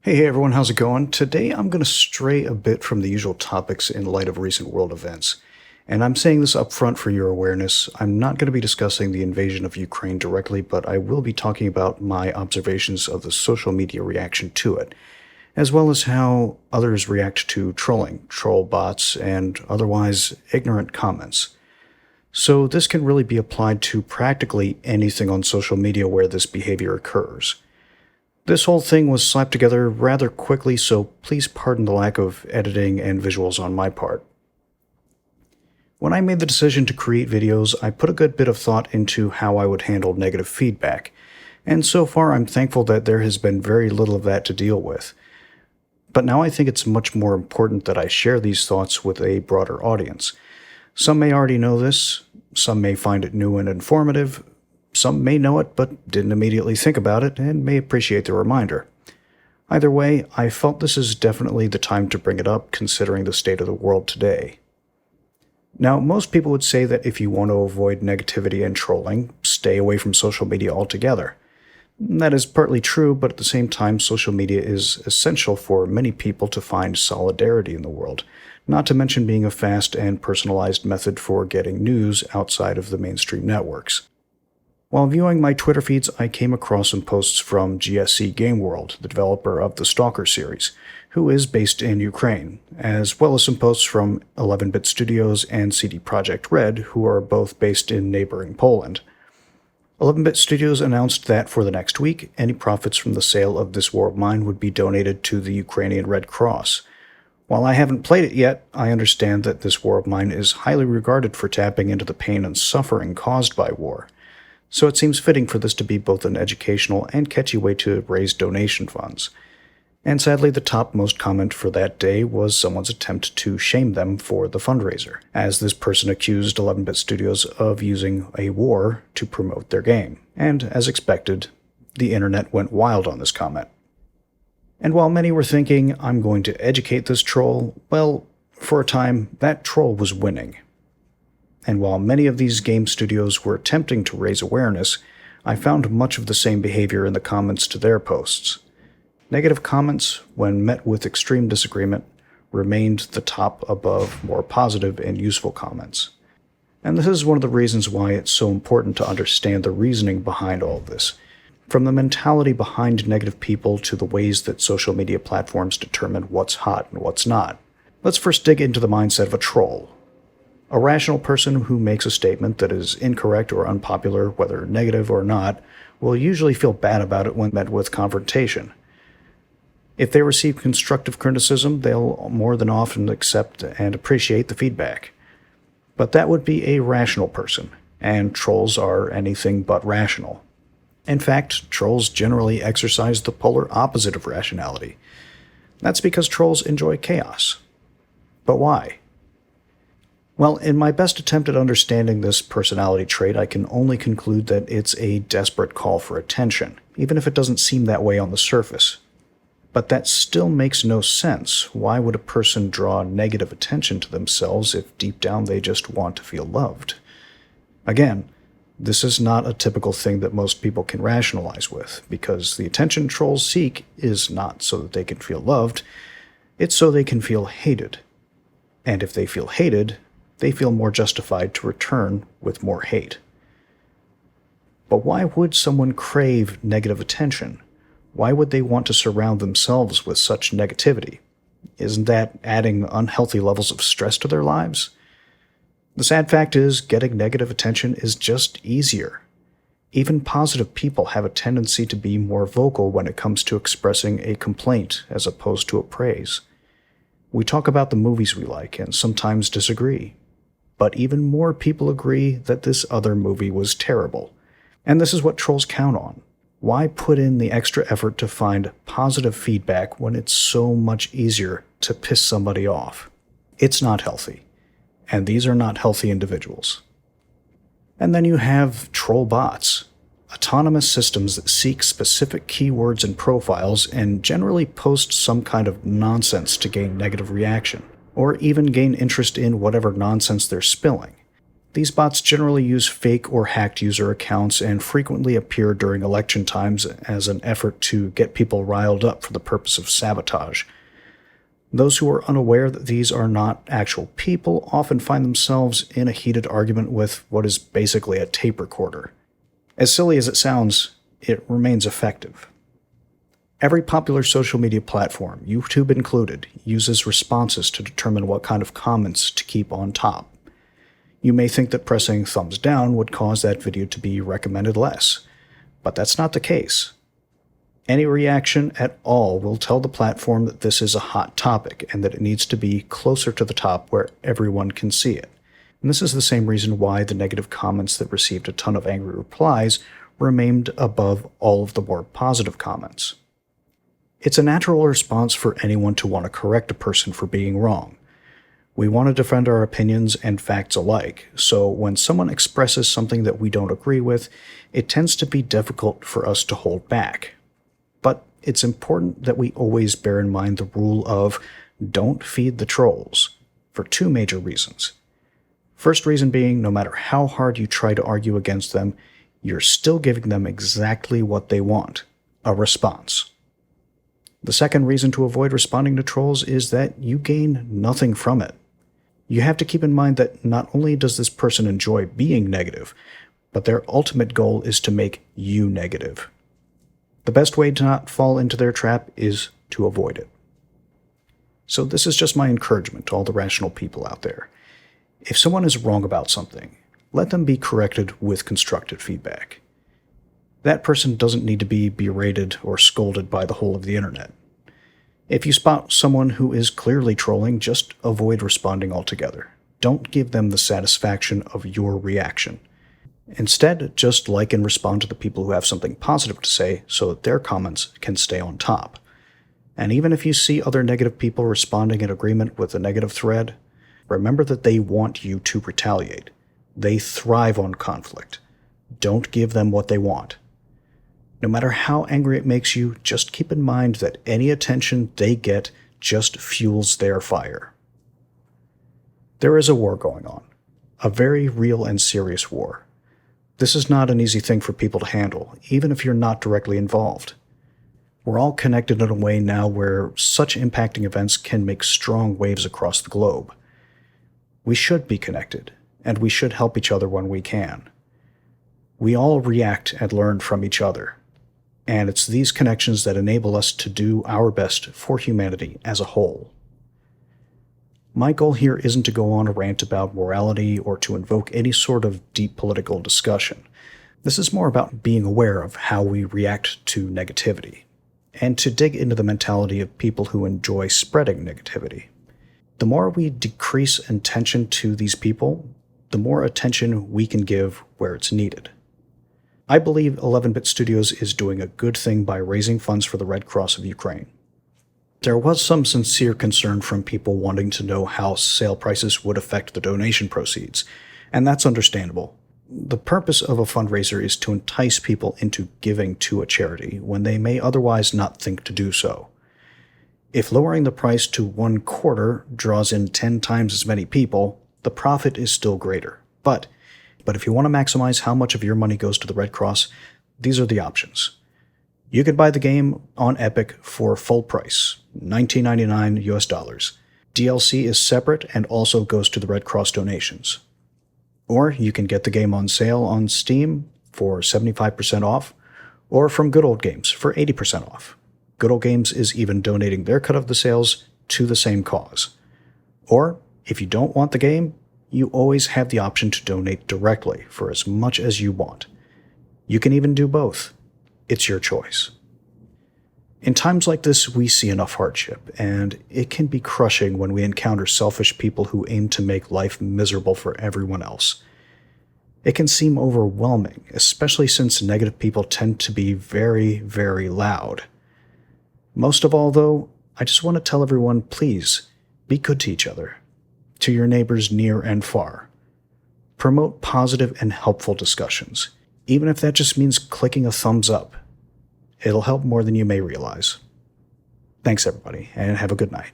Hey everyone, how's it going? Today I'm going to stray a bit from the usual topics in light of recent world events. And I'm saying this up front for your awareness. I'm not going to be discussing the invasion of Ukraine directly, but I will be talking about my observations of the social media reaction to it, as well as how others react to trolling, troll bots, and otherwise ignorant comments. So this can really be applied to practically anything on social media where this behavior occurs. This whole thing was slapped together rather quickly, so please pardon the lack of editing and visuals on my part. When I made the decision to create videos, I put a good bit of thought into how I would handle negative feedback, and so far I'm thankful that there has been very little of that to deal with. But now I think it's much more important that I share these thoughts with a broader audience. Some may already know this, some may find it new and informative, some may know it but didn't immediately think about it and may appreciate the reminder. Either way, I felt this is definitely the time to bring it up considering the state of the world today. Now, most people would say that if you want to avoid negativity and trolling, stay away from social media altogether. That is partly true, but at the same time, social media is essential for many people to find solidarity in the world, not to mention being a fast and personalized method for getting news outside of the mainstream networks. While viewing my Twitter feeds, I came across some posts from GSC Game World, the developer of the Stalker series, who is based in Ukraine, as well as some posts from 11-Bit Studios and CD Projekt Red, who are both based in neighboring Poland. 11-Bit Studios announced that for the next week, any profits from the sale of This War of Mine would be donated to the Ukrainian Red Cross. While I haven't played it yet, I understand that This War of Mine is highly regarded for tapping into the pain and suffering caused by war. So it seems fitting for this to be both an educational and catchy way to raise donation funds. And sadly, the topmost comment for that day was someone's attempt to shame them for the fundraiser, as this person accused 11-Bit Studios of using a war to promote their game. And as expected, the internet went wild on this comment. And while many were thinking, I'm going to educate this troll, well, for a time, that troll was winning. And while many of these game studios were attempting to raise awareness, I found much of the same behavior in the comments to their posts. Negative comments, when met with extreme disagreement, remained the top above more positive and useful comments. And this is one of the reasons why it's so important to understand the reasoning behind all of this, from the mentality behind negative people to the ways that social media platforms determine what's hot and what's not. Let's first dig into the mindset of a troll. A rational person who makes a statement that is incorrect or unpopular, whether negative or not, will usually feel bad about it when met with confrontation. If they receive constructive criticism, they'll more than often accept and appreciate the feedback. But that would be a rational person, and trolls are anything but rational. In fact, trolls generally exercise the polar opposite of rationality. That's because trolls enjoy chaos. But why? Well, in my best attempt at understanding this personality trait, I can only conclude that it's a desperate call for attention, even if it doesn't seem that way on the surface. But that still makes no sense. Why would a person draw negative attention to themselves if deep down they just want to feel loved? Again, this is not a typical thing that most people can rationalize with, because the attention trolls seek is not so that they can feel loved, it's so they can feel hated. And if they feel hated, they feel more justified to return with more hate. But why would someone crave negative attention? Why would they want to surround themselves with such negativity? Isn't that adding unhealthy levels of stress to their lives? The sad fact is, getting negative attention is just easier. Even positive people have a tendency to be more vocal when it comes to expressing a complaint as opposed to a praise. We talk about the movies we like and sometimes disagree. But even more people agree that this other movie was terrible. And this is what trolls count on. Why put in the extra effort to find positive feedback when it's so much easier to piss somebody off? It's not healthy. And these are not healthy individuals. And then you have troll bots, autonomous systems that seek specific keywords and profiles and generally post some kind of nonsense to gain negative reaction, or even gain interest in whatever nonsense they're spilling. These bots generally use fake or hacked user accounts and frequently appear during election times as an effort to get people riled up for the purpose of sabotage. Those who are unaware that these are not actual people often find themselves in a heated argument with what is basically a tape recorder. As silly as it sounds, it remains effective. Every popular social media platform, YouTube included, uses responses to determine what kind of comments to keep on top. You may think that pressing thumbs down would cause that video to be recommended less, but that's not the case. Any reaction at all will tell the platform that this is a hot topic and that it needs to be closer to the top where everyone can see it. And this is the same reason why the negative comments that received a ton of angry replies remained above all of the more positive comments. It's a natural response for anyone to want to correct a person for being wrong. We want to defend our opinions and facts alike, so when someone expresses something that we don't agree with, it tends to be difficult for us to hold back. But it's important that we always bear in mind the rule of don't feed the trolls, for two major reasons. First reason being, no matter how hard you try to argue against them, you're still giving them exactly what they want, a response. The second reason to avoid responding to trolls is that you gain nothing from it. You have to keep in mind that not only does this person enjoy being negative, but their ultimate goal is to make you negative. The best way to not fall into their trap is to avoid it. So this is just my encouragement to all the rational people out there. If someone is wrong about something, let them be corrected with constructive feedback. That person doesn't need to be berated or scolded by the whole of the internet. If you spot someone who is clearly trolling, just avoid responding altogether. Don't give them the satisfaction of your reaction. Instead, just like and respond to the people who have something positive to say so that their comments can stay on top. And even if you see other negative people responding in agreement with a negative thread, remember that they want you to retaliate. They thrive on conflict. Don't give them what they want. No matter how angry it makes you, just keep in mind that any attention they get just fuels their fire. There is a war going on, a very real and serious war. This is not an easy thing for people to handle, even if you're not directly involved. We're all connected in a way now where such impacting events can make strong waves across the globe. We should be connected, and we should help each other when we can. We all react and learn from each other. And it's these connections that enable us to do our best for humanity as a whole. My goal here isn't to go on a rant about morality or to invoke any sort of deep political discussion. This is more about being aware of how we react to negativity, and to dig into the mentality of people who enjoy spreading negativity. The more we decrease attention to these people, the more attention we can give where it's needed. I believe 11-Bit Studios is doing a good thing by raising funds for the Red Cross of Ukraine. There was some sincere concern from people wanting to know how sale prices would affect the donation proceeds, and that's understandable. The purpose of a fundraiser is to entice people into giving to a charity when they may otherwise not think to do so. If lowering the price to 1/4 draws in 10 times as many people, the profit is still greater. But if you want to maximize how much of your money goes to the Red Cross, these are the options. You could buy the game on Epic for full price, $19.99 US. DLC is separate and also goes to the Red Cross donations. Or you can get the game on sale on Steam for 75% off, or from Good Old Games for 80% off. Good Old Games is even donating their cut of the sales to the same cause. Or, if you don't want the game, you always have the option to donate directly for as much as you want. You can even do both. It's your choice. In times like this, we see enough hardship, and it can be crushing when we encounter selfish people who aim to make life miserable for everyone else. It can seem overwhelming, especially since negative people tend to be very, very loud. Most of all, though, I just want to tell everyone, please, be good to each other, to your neighbors near and far. Promote positive and helpful discussions, even if that just means clicking a thumbs up. It'll help more than you may realize. Thanks, everybody, and have a good night.